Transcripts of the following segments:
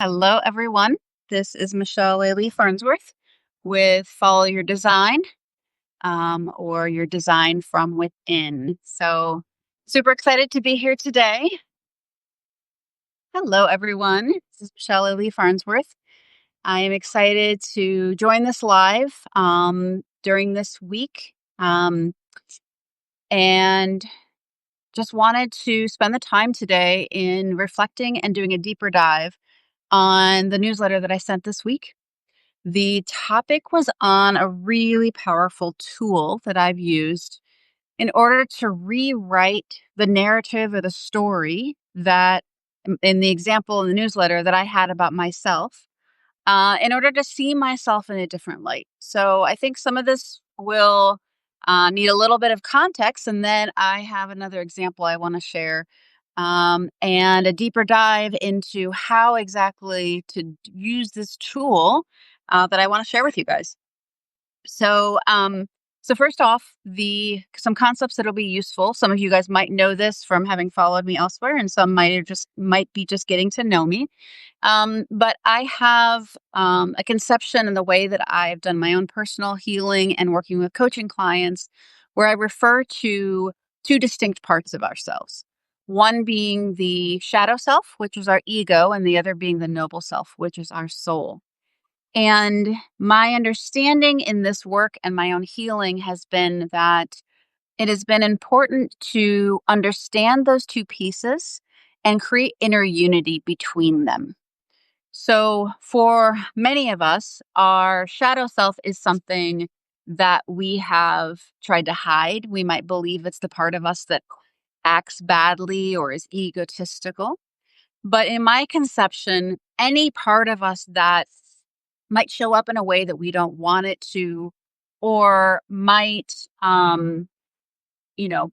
Hello, everyone. This is Michelle Layli Farnsworth with Follow Your Design, or Your Design from Within. So, super excited to be here today. Hello, everyone. This is Michelle Layli Farnsworth. I am excited to join this live during this week, and just wanted to spend the time today in reflecting and doing a deeper dive on the newsletter that I sent this week. The topic was on a really powerful tool that I've used in order to rewrite the narrative or the story that, in the example in the newsletter that I had about myself, in order to see myself in a different light. So I think some of this will need a little bit of context, and then I have another example I want to share, and a deeper dive into how exactly to use this tool that I want to share with you guys. So, so first off, the some concepts that'll be useful. Some of you guys might know this from having followed me elsewhere, and some might be just getting to know me. But I have a conception in the way that I've done my own personal healing and working with coaching clients, where I refer to two distinct parts of ourselves. One being the shadow self, which is our ego, and the other being the noble self, which is our soul. And my understanding in this work and my own healing has been that it has been important to understand those two pieces and create inner unity between them. So, for many of us, our shadow self is something that we have tried to hide. We might believe it's the part of us that acts badly or is egotistical. But in my conception, any part of us that might show up in a way that we don't want it to, or might,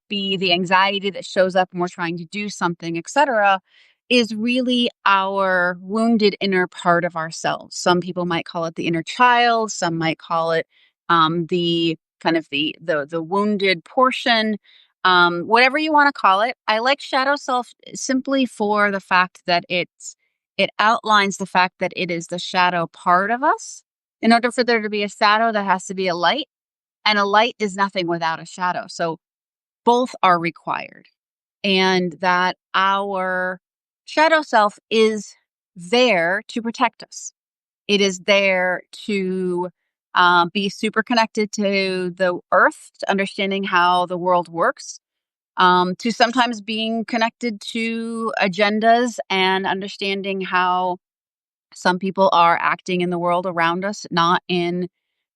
be the anxiety that shows up when we're trying to do something, etc., is really our wounded inner part of ourselves. Some people might call it the inner child. Some might call it the kind of the wounded portion. Whatever you want to call it. I like shadow self simply for the fact that it outlines the fact that it is the shadow part of us. In order for there to be a shadow, there has to be a light, and a light is nothing without a shadow. So both are required, and that our shadow self is there to protect us. It is there to be super connected to the earth, to understanding how the world works, to sometimes being connected to agendas and understanding how some people are acting in the world around us, not in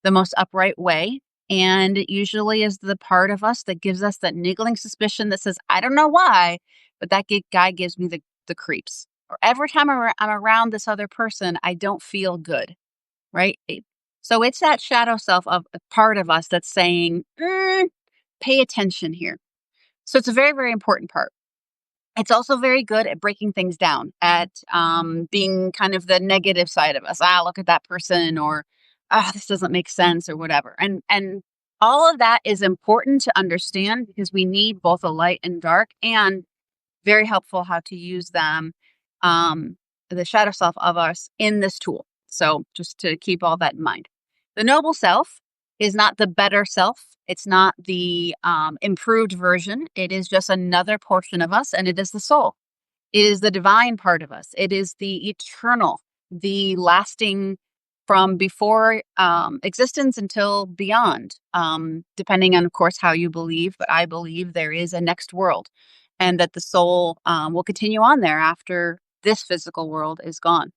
the most upright way. And it usually is the part of us that gives us that niggling suspicion that says, I don't know why, but that guy gives me the creeps. Or every time I'm around this other person, I don't feel good. Right. So it's that shadow self of a part of us that's saying, pay attention here. So it's a very, very important part. It's also very good at breaking things down, at being kind of the negative side of us. Look at that person, or this doesn't make sense, or whatever. And all of that is important to understand because we need both a light and dark, and very helpful how to use them, the shadow self of us in this tool. So just to keep all that in mind. The noble self is not the better self. It's not the improved version. It is just another portion of us, and it is the soul. It is the divine part of us. It is the eternal, the lasting from before existence until beyond, depending on, of course, how you believe. But I believe there is a next world, and that the soul will continue on there after this physical world is gone.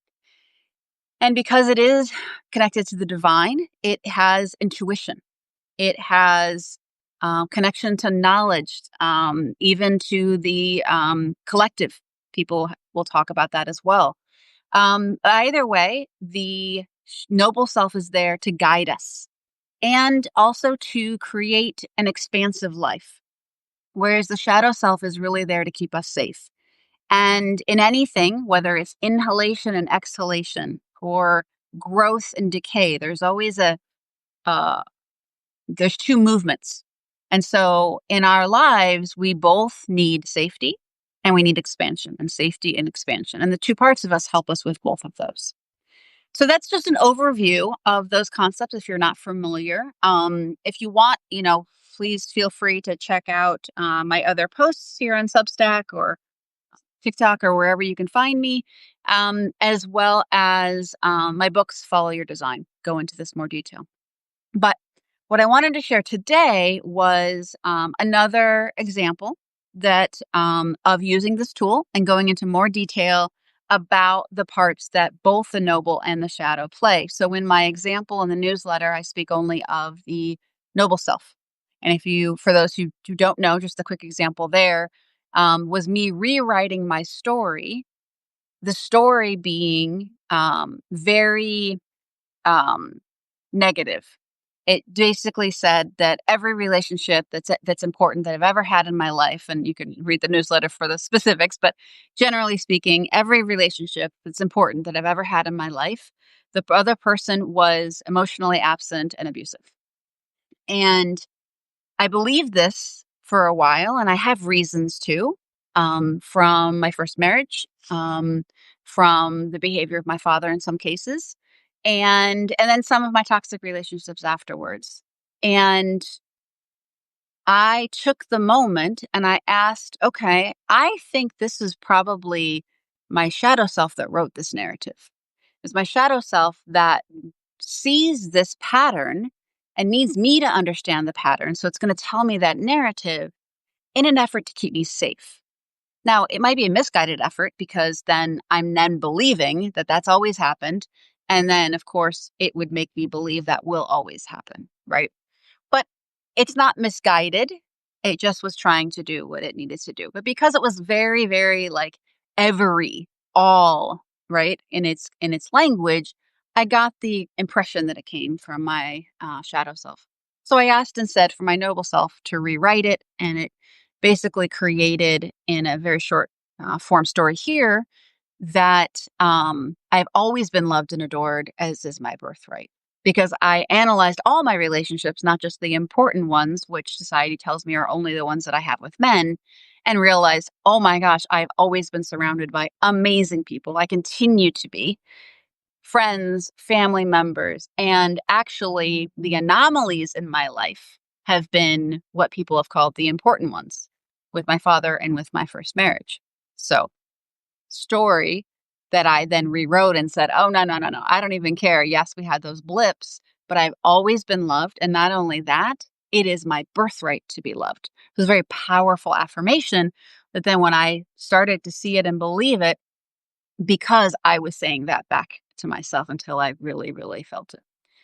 And because it is connected to the divine, it has intuition. It has connection to knowledge, even to the collective. People will talk about that as well. Either way, the noble self is there to guide us and also to create an expansive life, whereas the shadow self is really there to keep us safe. And in anything, whether it's inhalation and exhalation or growth and decay, there's always uh, there's two movements. And so in our lives, we both need safety and we need expansion and safety and expansion. And the two parts of us help us with both of those. So that's just an overview of those concepts if you're not familiar. If you want, please feel free to check out my other posts here on Substack or TikTok or wherever you can find me, as well as my books, Follow Your Design, go into this more detail. But what I wanted to share today was another example that of using this tool and going into more detail about the parts that both the noble and the shadow play. So in my example in the newsletter, I speak only of the noble self. And for those who don't know, just a quick example there was me rewriting my story, the story being very negative. It basically said that every relationship that's important that I've ever had in my life, and you can read the newsletter for the specifics, but generally speaking, every relationship that's important that I've ever had in my life, the other person was emotionally absent and abusive. And I believed this for a while, and I have reasons to, from my first marriage, from the behavior of my father in some cases, and then some of my toxic relationships afterwards. And I took the moment and I asked, okay, I think this is probably my shadow self that wrote this narrative. It's my shadow self that sees this pattern and needs me to understand the pattern. So it's going to tell me that narrative in an effort to keep me safe. Now, it might be a misguided effort because then I'm then believing that that's always happened. And then, of course, it would make me believe that will always happen, right? But it's not misguided. It just was trying to do what it needed to do. But because it was very, very like every, all, right, in its language, I got the impression that it came from my shadow self. So I asked instead for my noble self to rewrite it, and it basically created in a very short form story here that I've always been loved and adored, as is my birthright. Because I analyzed all my relationships, not just the important ones, which society tells me are only the ones that I have with men, and realized, oh my gosh, I've always been surrounded by amazing people. I continue to be friends, family members, and actually the anomalies in my life have been what people have called the important ones with my father and with my first marriage. So, story that I then rewrote and said, oh, no, no, no, no, I don't even care. Yes, we had those blips, but I've always been loved. And not only that, it is my birthright to be loved. It was a very powerful affirmation that then when I started to see it and believe it, because I was saying that back to myself until I really, really felt it.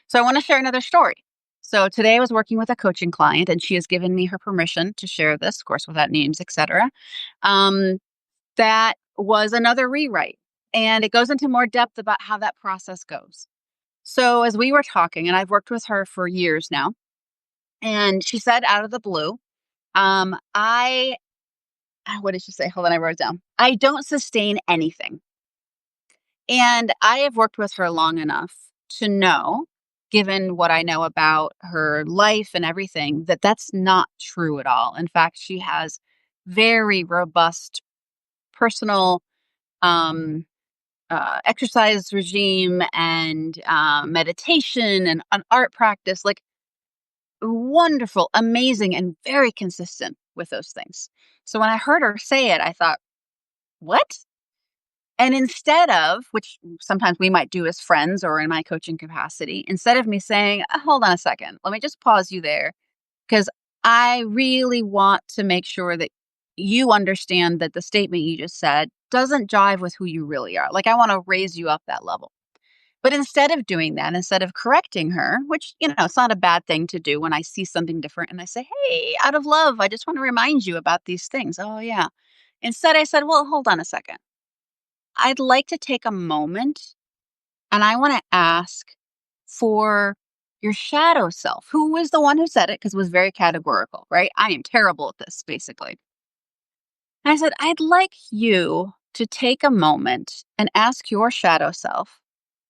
So I want to share another story. So today I was working with a coaching client and she has given me her permission to share this, of course, without names, etc. That was another rewrite. And it goes into more depth about how that process goes. So as we were talking, and I've worked with her for years now, and she said out of the blue, what did she say? Hold on, I wrote it down. I don't sustain anything. And I have worked with her long enough to know, given what I know about her life and everything, that that's not true at all. In fact, she has very robust personal exercise regime and meditation and an art practice, like wonderful, amazing, and very consistent with those things. So when I heard her say it, I thought, what? And instead of, which sometimes we might do as friends or in my coaching capacity, instead of me saying, hold on a second, let me just pause you there, because I really want to make sure that you understand that the statement you just said doesn't jive with who you really are. Like, I want to raise you up that level. But instead of doing that, instead of correcting her, which, it's not a bad thing to do when I see something different and I say, hey, out of love, I just want to remind you about these things. Oh, yeah. Instead, I said, well, hold on a second. I'd like to take a moment and I want to ask for your shadow self, who was the one who said it because it was very categorical, right? I am terrible at this, basically. And I said, I'd like you to take a moment and ask your shadow self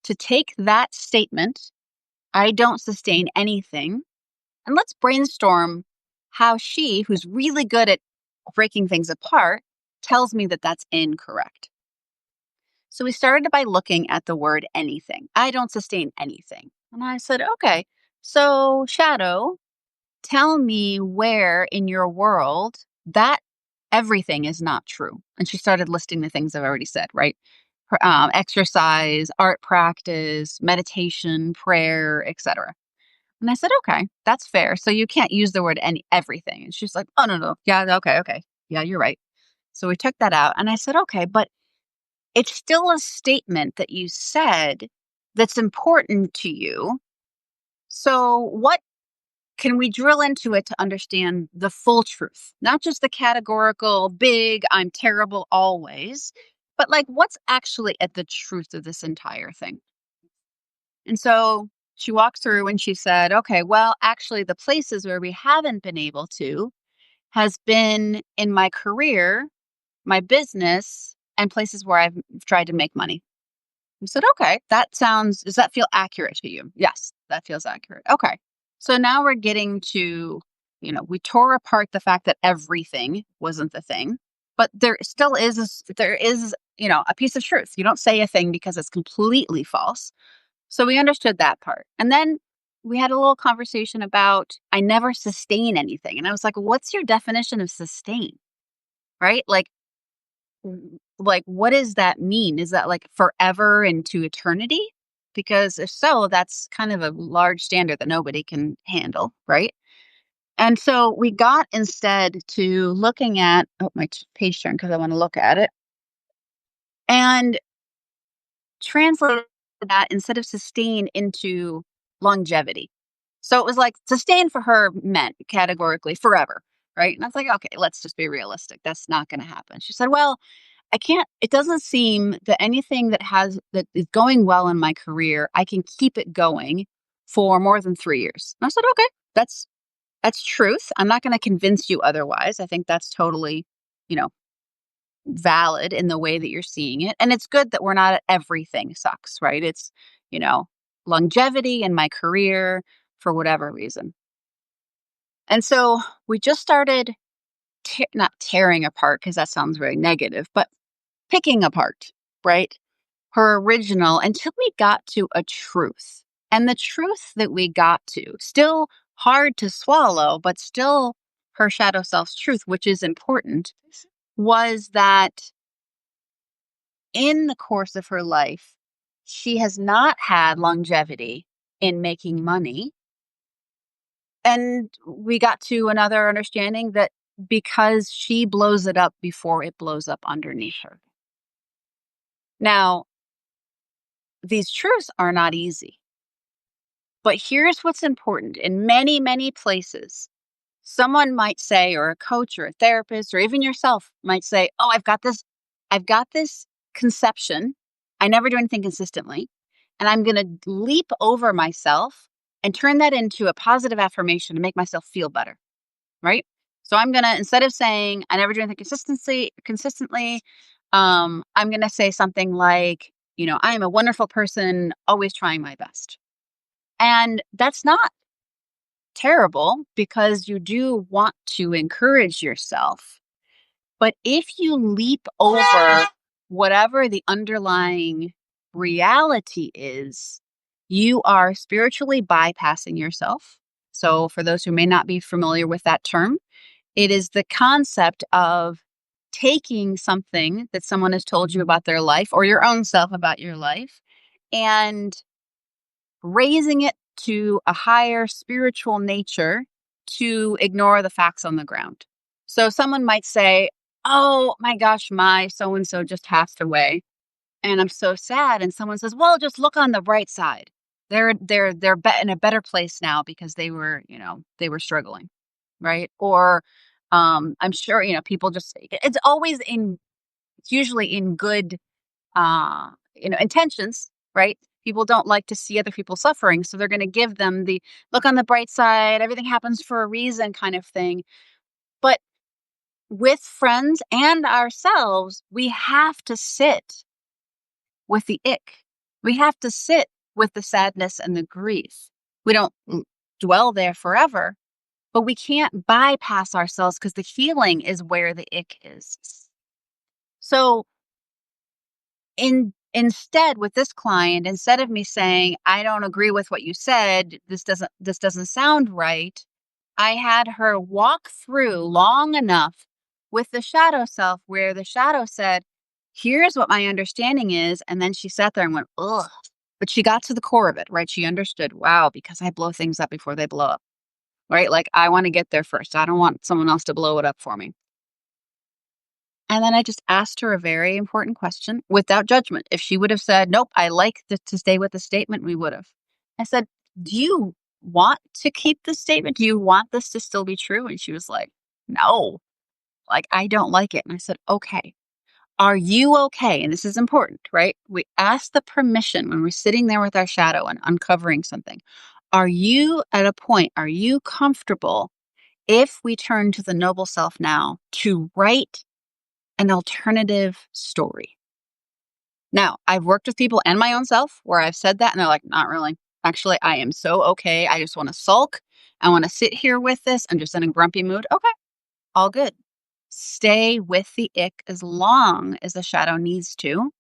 to take that statement, I don't sustain anything, and let's brainstorm how she, who's really good at breaking things apart, tells me that that's incorrect. So we started by looking at the word anything. I don't sustain anything. And I said, okay, so shadow, tell me where in your world that everything is not true. And she started listing the things I've already said, right? Exercise, art practice, meditation, prayer, etc. And I said, okay, that's fair. So you can't use the word everything. And she's like, oh, no, no. Yeah, okay, okay. Yeah, you're right. So we took that out. And I said, okay, but it's still a statement that you said that's important to you. So what can we drill into it to understand the full truth? Not just the categorical, big, I'm terrible always, but like what's actually at the truth of this entire thing? And so she walked through and she said, okay, well, actually, the places where we haven't been able to has been in my career, my business, and places where I've tried to make money. I said, okay, does that feel accurate to you? Yes, that feels accurate. Okay. So now we're getting to, we tore apart the fact that everything wasn't the thing, but there still is, there is, a piece of truth. You don't say a thing because it's completely false. So we understood that part. And then we had a little conversation about I never sustain anything. And I was like, what's your definition of sustain? Right? Like what does that mean? Is that like forever into eternity? Because if so, that's kind of a large standard that nobody can handle, right? And so we got instead to looking at my page turn because I want to look at it and translate that instead of sustain into longevity. So it was like sustain for her meant categorically forever, right? And I was like, okay, let's just be realistic. That's not going to happen. She said, well, I can't, it doesn't seem that anything that is going well in my career, I can keep it going for more than 3 years. And I said, okay, that's truth. I'm not going to convince you otherwise. I think that's totally, you know, valid in the way that you're seeing it. And it's good that we're not at everything sucks, right? It's, you know, longevity in my career for whatever reason. And so we just started not tearing apart because that sounds very negative, but picking apart, right? Her original until we got to a truth. And the truth that we got to, still hard to swallow, but still her shadow self's truth, which is important, was that in the course of her life, she has not had longevity in making money. And we got to another understanding that because she blows it up before it blows up underneath her. Now, these truths are not easy. But here's what's important. In many, many places, someone might say, or a coach or a therapist, or even yourself might say, oh, I've got this conception. I never do anything consistently. And I'm going to leap over myself and turn that into a positive affirmation to make myself feel better. Right. So I'm going to, instead of saying I never do anything consistently, I'm going to say something like, I am a wonderful person, always trying my best. And that's not terrible because you do want to encourage yourself. But if you leap over whatever the underlying reality is, you are spiritually bypassing yourself. So, for those who may not be familiar with that term, it is the concept of taking something that someone has told you about their life or your own self about your life and raising it to a higher spiritual nature to ignore the facts on the ground. So someone might say, oh my gosh, my so and so just passed away and I'm so sad. And someone says, well, just look on the bright side. They're in a better place now because they were struggling, right? Or I'm sure, people just it's usually in good intentions, right? People don't like to see other people suffering. So they're going to give them the look on the bright side, everything happens for a reason kind of thing. But with friends and ourselves, we have to sit with the ick. We have to sit with the sadness and the grief. We don't dwell there forever, but we can't bypass ourselves because the feeling is where the ick is. So instead with this client, instead of me saying, I don't agree with what you said, this doesn't sound right, I had her walk through long enough with the shadow self where the shadow said, here's what my understanding is. And then she sat there and went, ugh. But she got to the core of it, right? She understood, wow, because I blow things up before they blow up, right? Like I want to get there first. I don't want someone else to blow it up for me. And then I just asked her a very important question without judgment. If she would have said, nope, I like to stay with the statement, we would have. I said, do you want to keep the statement? Do you want this to still be true? And she was like, no, like I don't like it. And I said, okay, are you okay? And this is important, right? We ask the permission when we're sitting there with our shadow and uncovering something. Are you at a point, are you comfortable if we turn to the noble self now to write an alternative story? Now, I've worked with people and my own self where I've said that and they're like, not really. Actually, I am so okay. I just want to sulk. I want to sit here with this. I'm just in a grumpy mood. Okay, all good. Stay with the ick as long as the shadow needs to.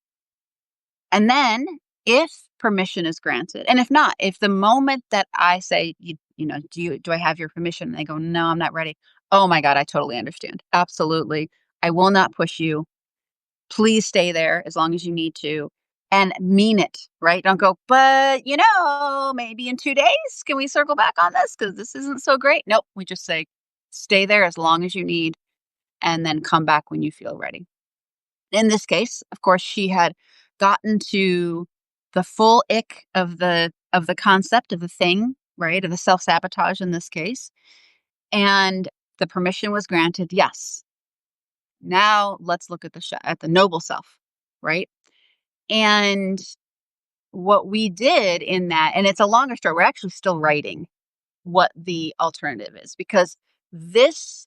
And then if permission is granted, and if not, if the moment that I say, do I have your permission? And they go, no, I'm not ready. Oh my God, I totally understand. Absolutely. I will not push you. Please stay there as long as you need to and mean it, right? Don't go, but maybe in 2 days, can we circle back on this? Because this isn't so great. Nope. We just say, stay there as long as you need and then come back when you feel ready. In this case, of course, she had gotten to the full ick of the concept of the thing, right? Of the self-sabotage in this case. And the permission was granted. Yes. Now let's look at the noble self, right? And what we did in that, and it's a longer story, we're actually still writing what the alternative is because this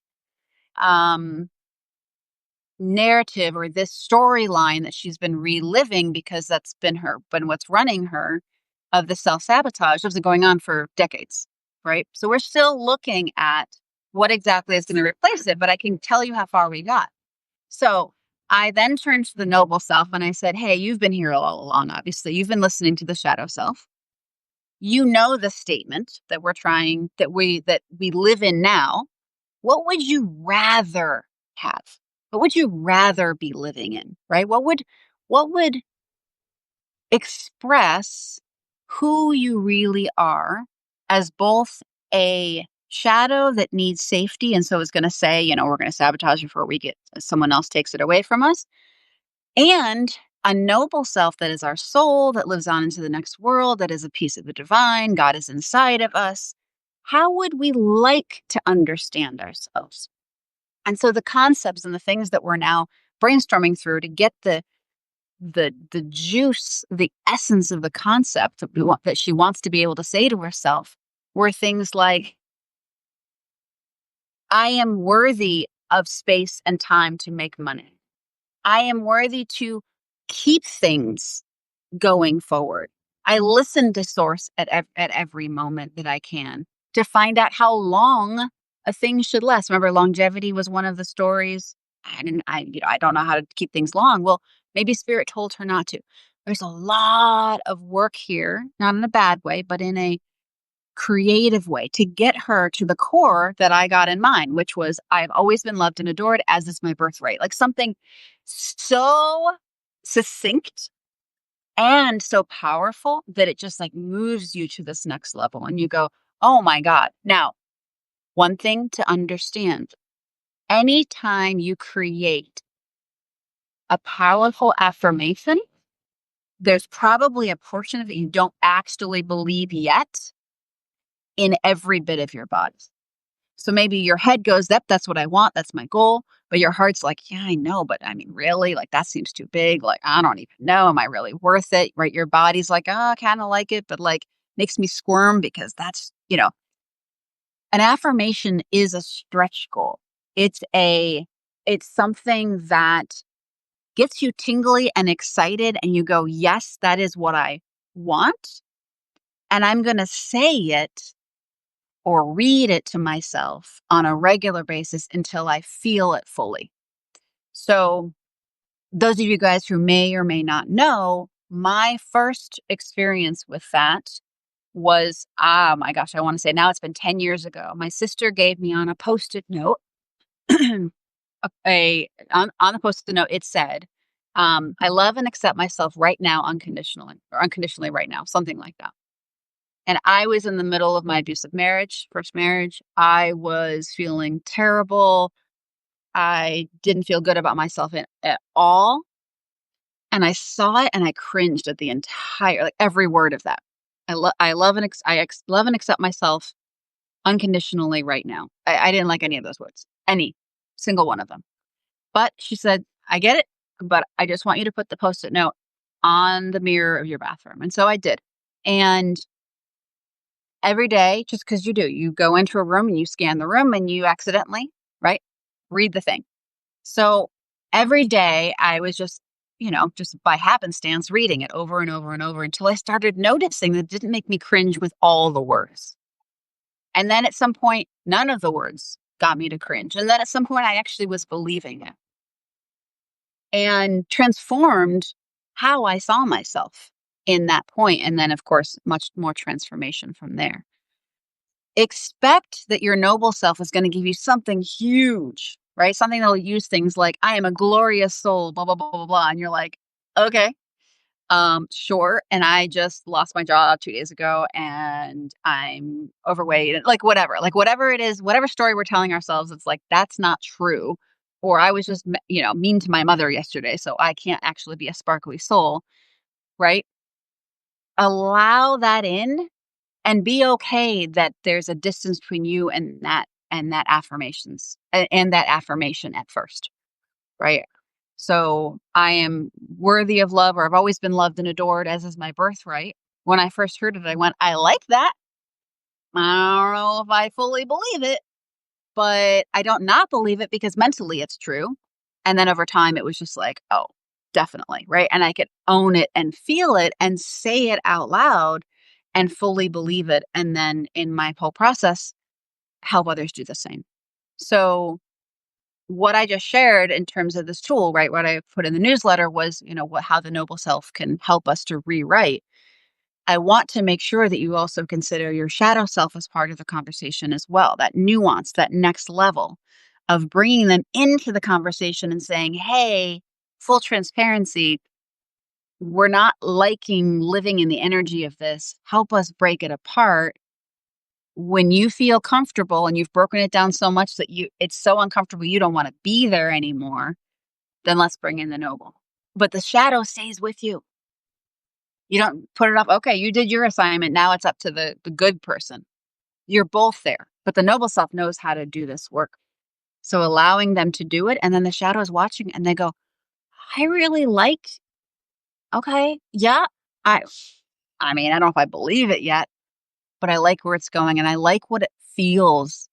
um, narrative or this storyline that she's been reliving because that's been what's running her of the self-sabotage has been going on for decades, right? So we're still looking at what exactly is going to replace it, but I can tell you how far we got. So I then turned to the noble self and I said, hey, you've been here all along, obviously. You've been listening to the shadow self. You know the statement that we live in now. What would you rather have? What would you rather be living in? Right? What would express who you really are as both a shadow that needs safety and so is going to say, we're going to sabotage before someone else takes it away from us, and a noble self that is our soul that lives on into the next world, that is a piece of the divine. God is inside of us. How would we like to understand ourselves? And so the concepts and the things that we're now brainstorming through to get the juice, the essence of the concept that she wants to be able to say to herself were things like, I am worthy of space and time to make money. I am worthy to keep things going forward. I listen to source at every moment that I can to find out how long a thing should last. Remember, longevity was one of the stories. I don't know how to keep things long. Well, maybe spirit told her not to. There's a lot of work here, not in a bad way, but in a creative way to get her to the core that I got in mind, which was I've always been loved and adored, as is my birthright. Like something so succinct and so powerful that it just like moves you to this next level and you go, oh my God. Now, one thing to understand, anytime you create a powerful affirmation, there's probably a portion of it you don't actually believe yet in every bit of your body. So maybe your head goes, that's what I want. That's my goal. But your heart's like, yeah, I know. But I mean, really, like that seems too big. Like, I don't even know. Am I really worth it? Right. Your body's like, oh, I kind of like it, but like makes me squirm because an affirmation is a stretch goal. It's something that gets you tingly and excited. And you go, yes, that is what I want. And I'm going to say it or read it to myself on a regular basis until I feel it fully. So those of you guys who may or may not know, my first experience with that was, my gosh, I want to say now it's been 10 years ago. My sister gave me on a Post-it note, on the Post-it note, it said, I love and accept myself right now unconditionally, or unconditionally right now, something like that. And I was in the middle of my abusive marriage, first marriage. I was feeling terrible. I didn't feel good about myself at all. And I saw it and I cringed at the entire, like every word of that. I love and love and accept myself unconditionally right now. I didn't like any of those words, any single one of them. But she said, I get it, but I just want you to put the Post-it note on the mirror of your bathroom. And so I did. And every day, just because you do, you go into a room and you scan the room and you accidentally, right, read the thing. So every day I was just, just by happenstance reading it over and over and over until I started noticing that it didn't make me cringe with all the words. And then at some point, none of the words got me to cringe. And then at some point, I actually was believing it and transformed how I saw myself in that point. And then, of course, much more transformation from there. Expect that your noble self is going to give you something huge, right? Something that'll use things like, I am a glorious soul, blah, blah, blah, blah, blah. And you're like, okay, sure. And I just lost my job 2 days ago and I'm overweight and like whatever it is, whatever story we're telling ourselves, it's like, that's not true. Or I was just, mean to my mother yesterday. So I can't actually be a sparkly soul, right? Allow that in and be okay that there's a distance between you and that affirmations and that affirmation at first, right? So I am worthy of love, or I've always been loved and adored, as is my birthright. When I first heard it, I went, I like that. I don't know if I fully believe it, but I don't not believe it because mentally it's true. And then over time, it was just like, oh, definitely, right? And I could own it and feel it and say it out loud and fully believe it. And then in my whole process, help others do the same. So what I just shared in terms of this tool, right, what I put in the newsletter was, how the noble self can help us to rewrite. I want to make sure that you also consider your shadow self as part of the conversation as well, that nuance, that next level of bringing them into the conversation and saying, hey, full transparency, we're not liking living in the energy of this. Help us break it apart. When you feel comfortable and you've broken it down so much that it's so uncomfortable you don't want to be there anymore, then let's bring in the noble. But the shadow stays with you. You don't put it off. Okay, you did your assignment. Now it's up to the good person. You're both there. But the noble self knows how to do this work. So allowing them to do it, and then the shadow is watching and they go, I really like, okay, yeah, I mean, I don't know if I believe it yet, but I like where it's going and I like what it feels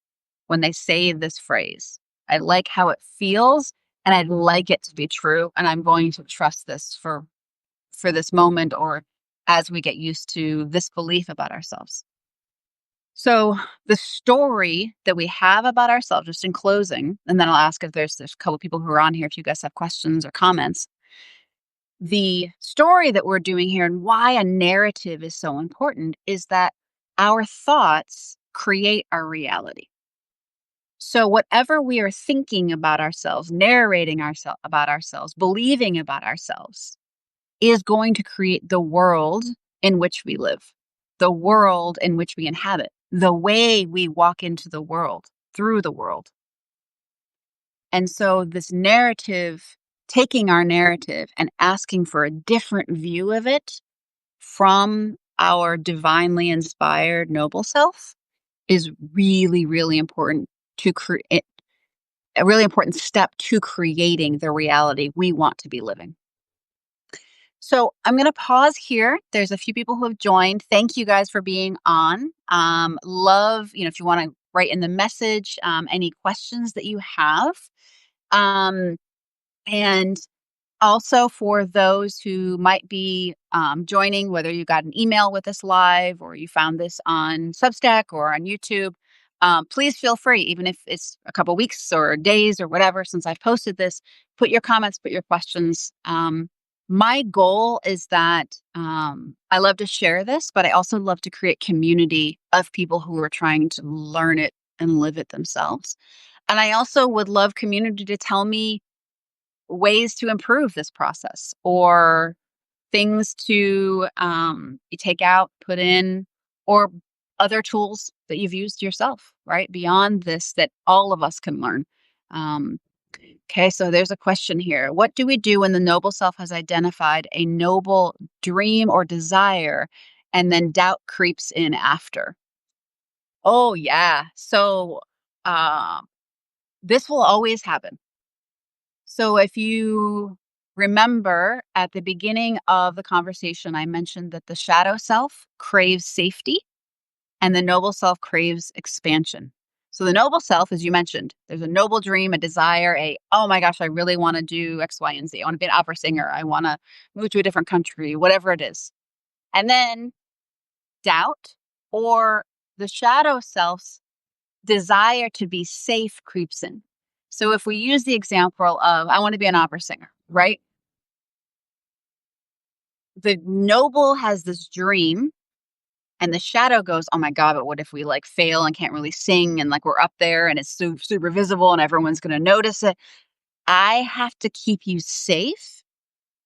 when they say this phrase. I like how it feels and I'd like it to be true. And I'm going to trust this for this moment or as we get used to this belief about ourselves. So the story that we have about ourselves, just in closing, and then I'll ask if there's a couple of people who are on here, if you guys have questions or comments. The story that we're doing here and why a narrative is so important is that our thoughts create our reality. So whatever we are thinking about ourselves, narrating about ourselves, believing about ourselves is going to create the world in which we live, the world in which we inhabit, the way we walk into the world, through the world. And so this narrative, taking our narrative and asking for a different view of it from our divinely inspired noble self is really, really important to create a really important step to creating the reality we want to be living. So I'm going to pause here. There's a few people who have joined. Thank you guys for being on. Love, if you want to write in the message, any questions that you have. And also for those who might be joining, whether you got an email with us live or you found this on Substack or on YouTube, Please feel free, even if it's a couple weeks or days or whatever since I've posted this, put your comments, put your questions. My goal is that I love to share this, but I also love to create community of people who are trying to learn it and live it themselves. And I also would love community to tell me ways to improve this process or things to you take out, put in, or other tools that you've used yourself, right? Beyond this, that all of us can learn. Um, okay, so there's a question here. What do we do when the noble self has identified a noble dream or desire and then doubt creeps in after? Oh, yeah. So um, this will always happen. So if you remember at the beginning of the conversation, I mentioned that the shadow self craves safety and the noble self craves expansion. So the noble self, as you mentioned, there's a noble dream, a desire, oh my gosh, I really want to do X, Y, and Z. I want to be an opera singer. I want to move to a different country, whatever it is. And then doubt or the shadow self's desire to be safe creeps in. So if we use the example of, I want to be an opera singer, right? The noble has this dream and the shadow goes, oh my God, but what if we like fail and can't really sing and like we're up there and it's super visible and everyone's going to notice it. I have to keep you safe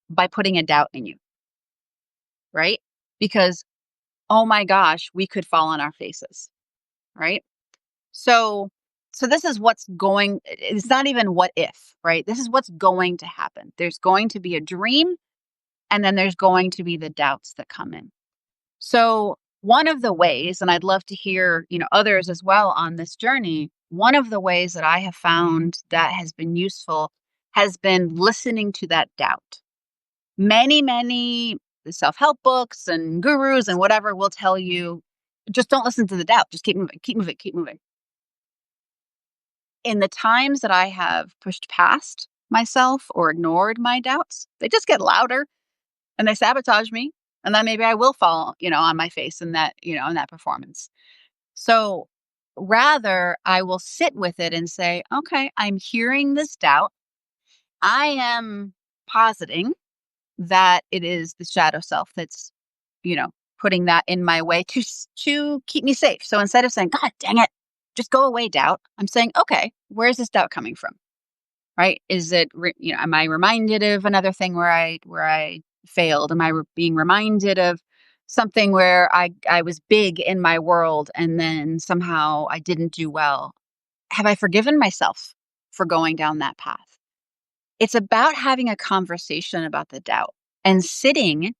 by putting a doubt in you, right? Because, oh my gosh, we could fall on our faces, right? So, so this is what's going, it's not even what if, right? This is what's going to happen. There's going to be a dream and then there's going to be the doubts that come in. So one of the ways, and I'd love to hear, others as well on this journey, one of the ways that I have found that has been useful has been listening to that doubt. Many self-help books and gurus and whatever will tell you, just don't listen to the doubt. Just keep moving, keep moving, keep moving. In the times that I have pushed past myself or ignored my doubts, they just get louder and they sabotage me. And then maybe I will fall, on my face in that, in that performance. So rather, I will sit with it and say, okay, I'm hearing this doubt. I am positing that it is the shadow self that's, putting that in my way to keep me safe. So instead of saying, God dang it, just go away, doubt, I'm saying, okay, where's this doubt coming from? Right? Is it, am I reminded of another thing where I failed? Am I being reminded of something where I was big in my world and then somehow I didn't do well? Have I forgiven myself for going down that path? It's about having a conversation about the doubt and sitting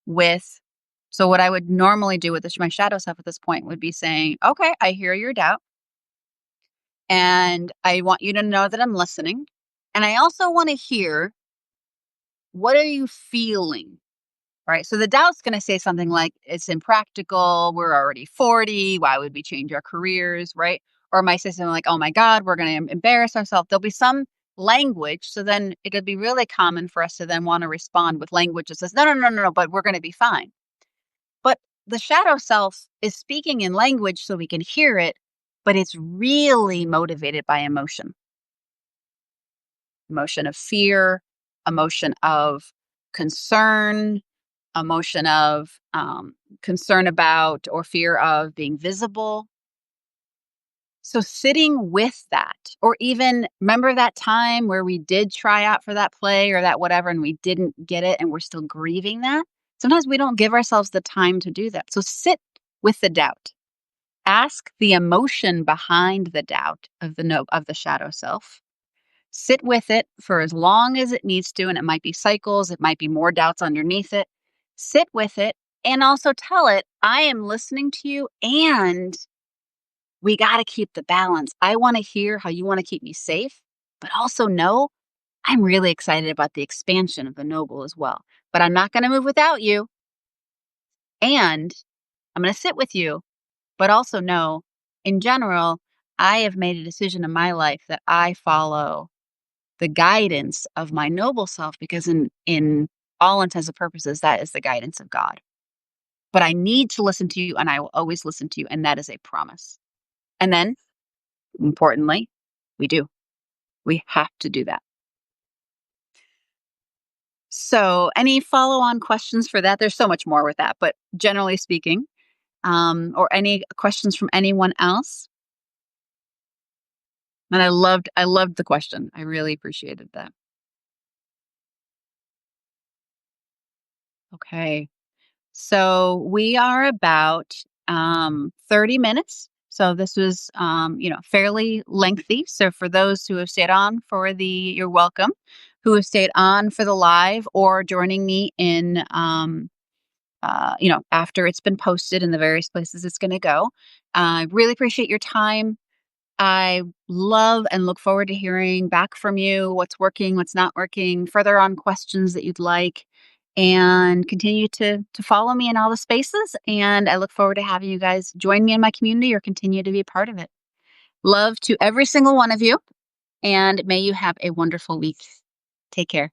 with. So what I would normally do with my shadow self at this point would be saying, okay, I hear your doubt. And I want you to know that I'm listening. And I also want to hear, what are you feeling? Right. So the doubt's going to say something like, it's impractical. We're already 40. Why would we change our careers? Right. Or it might say something like, oh my God, we're going to embarrass ourselves. There'll be some language. So then it'll be really common for us to then want to respond with language that says, no, no, no, no, no, but we're going to be fine. But the shadow self is speaking in language so we can hear it, but it's really motivated by emotion of fear, emotion of concern, emotion of concern about or fear of being visible. So sitting with that, or even remember that time where we did try out for that play or that whatever, and we didn't get it and we're still grieving that. Sometimes we don't give ourselves the time to do that. So sit with the doubt. Ask the emotion behind the doubt of the shadow self. Sit with it for as long as it needs to, and it might be cycles, it might be more doubts underneath it. Sit with it and also tell it, I am listening to you and we got to keep the balance. I want to hear how you want to keep me safe, but also know I'm really excited about the expansion of the noble as well. But I'm not going to move without you. And I'm going to sit with you, but also know in general, I have made a decision in my life that I follow the guidance of my noble self because in all intents and purposes, that is the guidance of God. But I need to listen to you and I will always listen to you. And that is a promise. And then, importantly, we do. We have to do that. So, any follow on questions for that? There's so much more with that, but generally speaking, or any questions from anyone else? And I loved the question. I really appreciated that. Okay. So we are about 30 minutes. So this was fairly lengthy. So for those who have stayed on for you're welcome, who have stayed on for the live or joining me in after it's been posted in the various places it's going to go. I really appreciate your time. I love and look forward to hearing back from you, what's working, what's not working, further on questions that you'd like, and continue to follow me in all the spaces. And I look forward to having you guys join me in my community or continue to be a part of it. Love to every single one of you, and may you have a wonderful week. Take care.